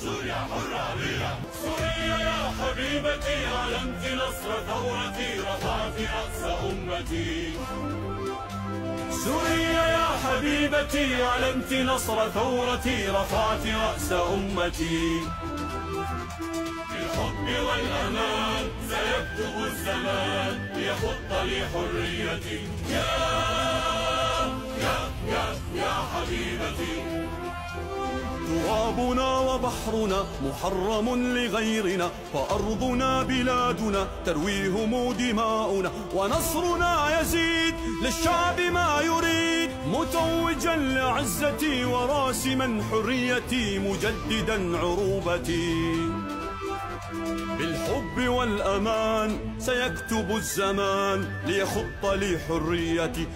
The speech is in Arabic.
سوريا حرة. سوريا يا حبيبتي أعلنت نصر ثورتي، رفعت رأس أمتي. سوريا يا حبيبتي أعلنت نصر ثورتي، رفعت رأس أمتي. بالحب والأمان سيكتب الزمان ليخط لي حريتي. يا حبيبتي. ترابنا وبحرنا محرم لغيرنا، فأرضنا بلادنا ترويهم دماؤنا، ونصرنا يزيد للشعب ما يريد، متوجا لعزتي وراسما حريتي، مجددا عروبتي. بالحب والأمان سيكتب الزمان ليخط لي حريتي.